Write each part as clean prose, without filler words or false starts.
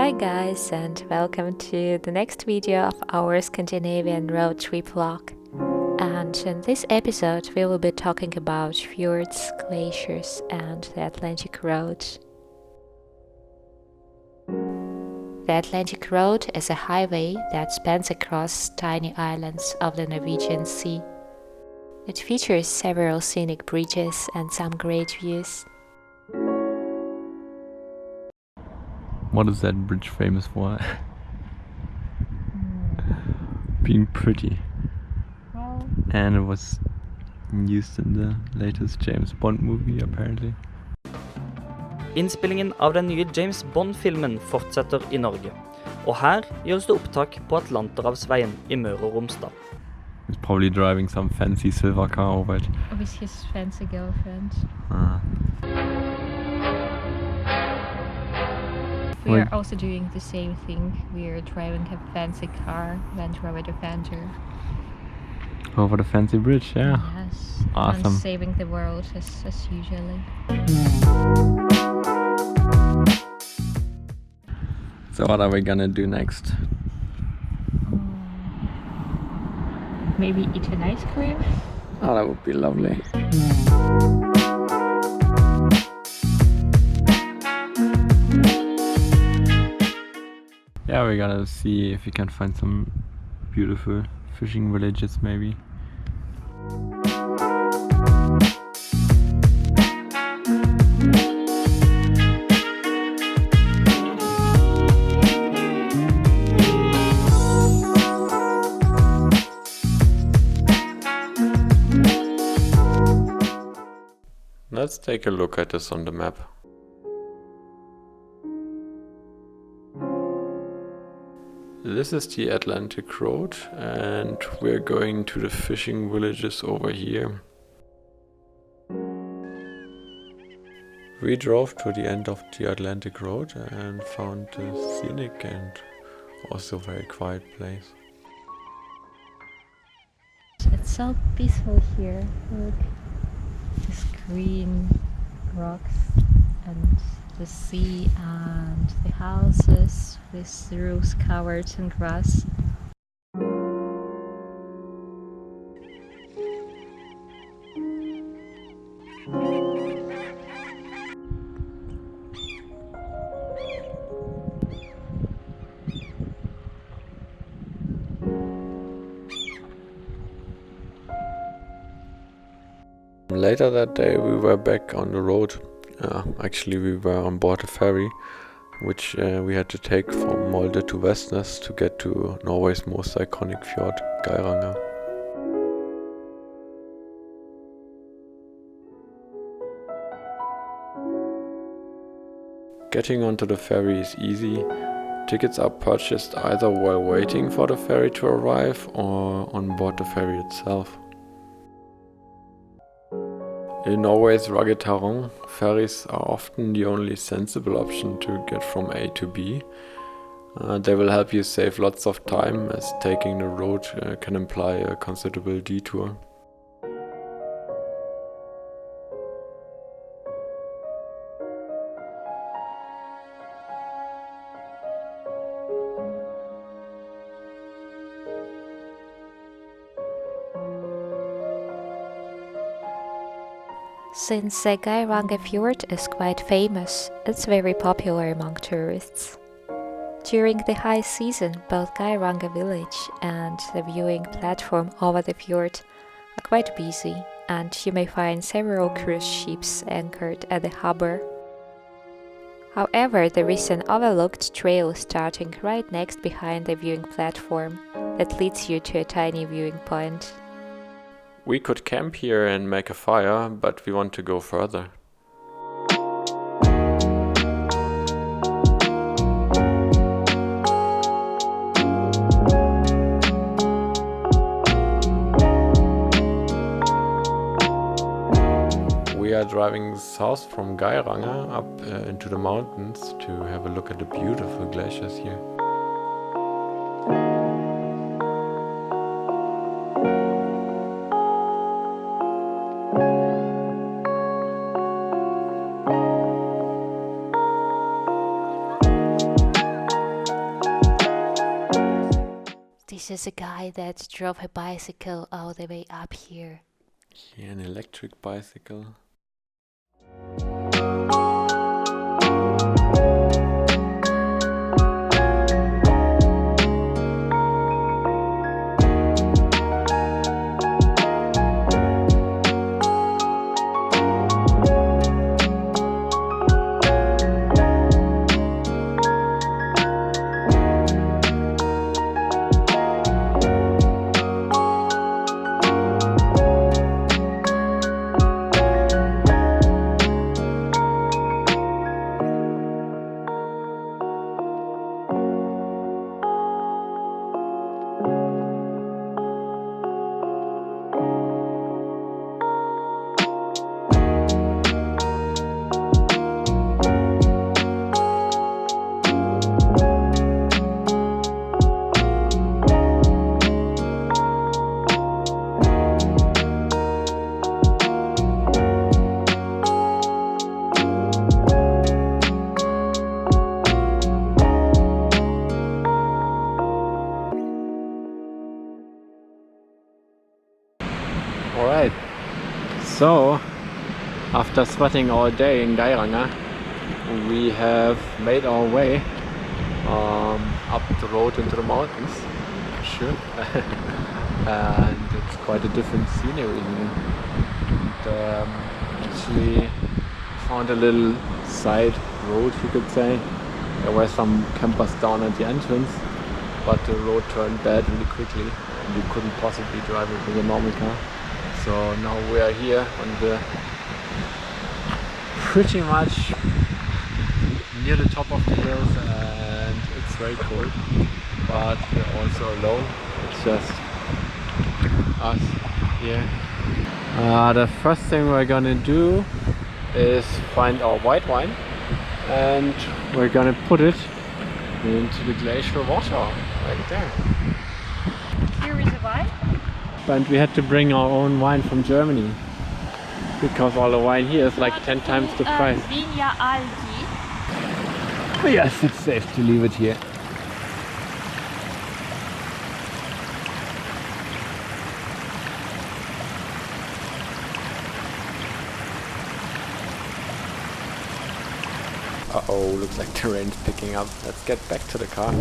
Hi guys, and welcome to the next video of our Scandinavian road trip vlog. And in this episode we will be talking about fjords, glaciers and the Atlantic Road. The Atlantic Road is a highway that spans across tiny islands of the Norwegian Sea. It features several scenic bridges and some great views. What is that bridge famous for? Being pretty. Well, And it was used in the latest James Bond movie, apparently. Innspillingen av den nye James Bond-filmen fortsetter i Norge. Og her gjøres det opptak på Atlanterhavsveien i Møre og Romsdal. He's probably driving some fancy silver car over it. with his fancy girlfriend. We are also doing the same thing. We are driving a fancy car, Land Rover Defender. Over the fancy bridge, yeah. Yes. Awesome. And saving the world as usually. So what are we gonna do next? Maybe eat an ice cream? Oh, that would be lovely. Yeah, we're gonna see if we can find some beautiful fishing villages maybe. Let's take a look at this on the map. This is the Atlantic Road and we're going to the fishing villages over here. We drove to the end of the Atlantic Road and found a scenic and also very quiet place. It's so peaceful here. Look, this green rocks and the sea and the houses with the roofs covered in grass. Later that day we were back on the road. Actually we were on board a ferry which we had to take from Molde to Vestnes to get to Norway's most iconic fjord, Geiranger. Getting onto the ferry is easy. Tickets are purchased either while waiting for the ferry to arrive or on board the ferry itself. In Norway's rugged terrain, ferries are often the only sensible option to get from A to B. They will help you save lots of time, as taking the road can imply a considerable detour. Since the Geirangerfjord is quite famous, it's very popular among tourists. During the high season, both Geiranger village and the viewing platform over the fjord are quite busy, and you may find several cruise ships anchored at the harbor. However, there is an overlooked trail starting right next behind the viewing platform that leads you to a tiny viewing point. We could camp here and make a fire, but we want to go further. We are driving south from Geiranger up into the mountains to have a look at the beautiful glaciers here. is a guy that drove a bicycle all the way up here. Yeah, an electric bicycle. Alright, so after sweating all day in Geiranger, we have made our way up the road into the mountains. Sure. And it's quite a different scenery here. And, actually found a little side road, you could say. There were some campers down at the entrance, but the road turned bad really quickly and you couldn't possibly drive it with a normal car. So now we are here on the pretty much near the top of the hills, and it's very cold, but we're also alone. It's just us here. The first thing we're gonna do is find our white wine, and we're gonna put it into the glacial water right there. Here is a wine? And we had to bring our own wine from Germany because all the wine here is like 10 times the price. Vigna Aldi. But yes, it's safe to leave it here. Uh-oh, looks like the rain's picking up. Let's get back to the car.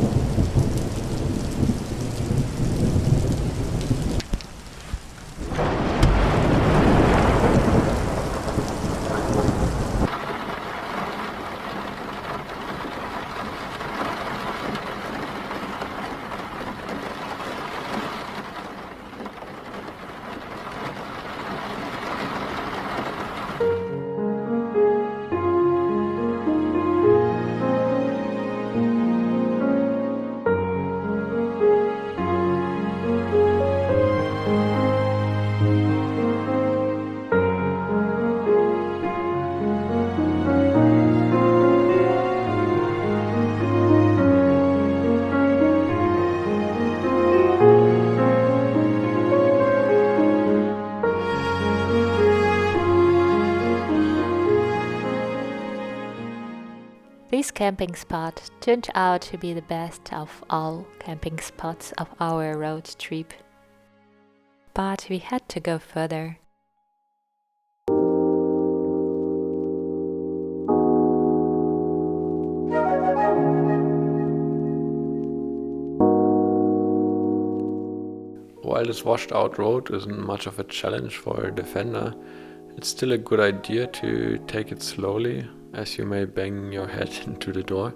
This camping spot turned out to be the best of all camping spots of our road trip. But we had to go further. While this washed out road isn't much of a challenge for a defender, it's still a good idea to take it slowly, as you may bang your head into the door.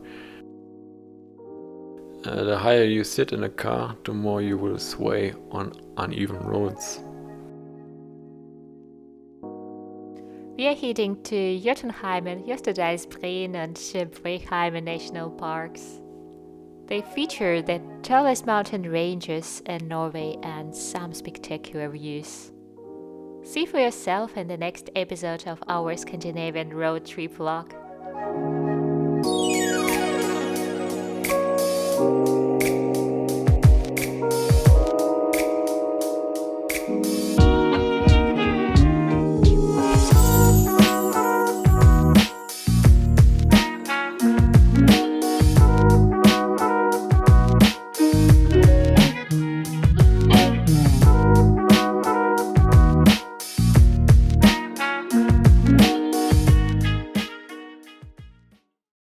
The higher you sit in a car, the more you will sway on uneven roads. We are heading to Jotunheimen, Jostedalsbreen and Breikheimen National Parks. They feature the tallest mountain ranges in Norway and some spectacular views. See for yourself in the next episode of our Scandinavian road trip vlog.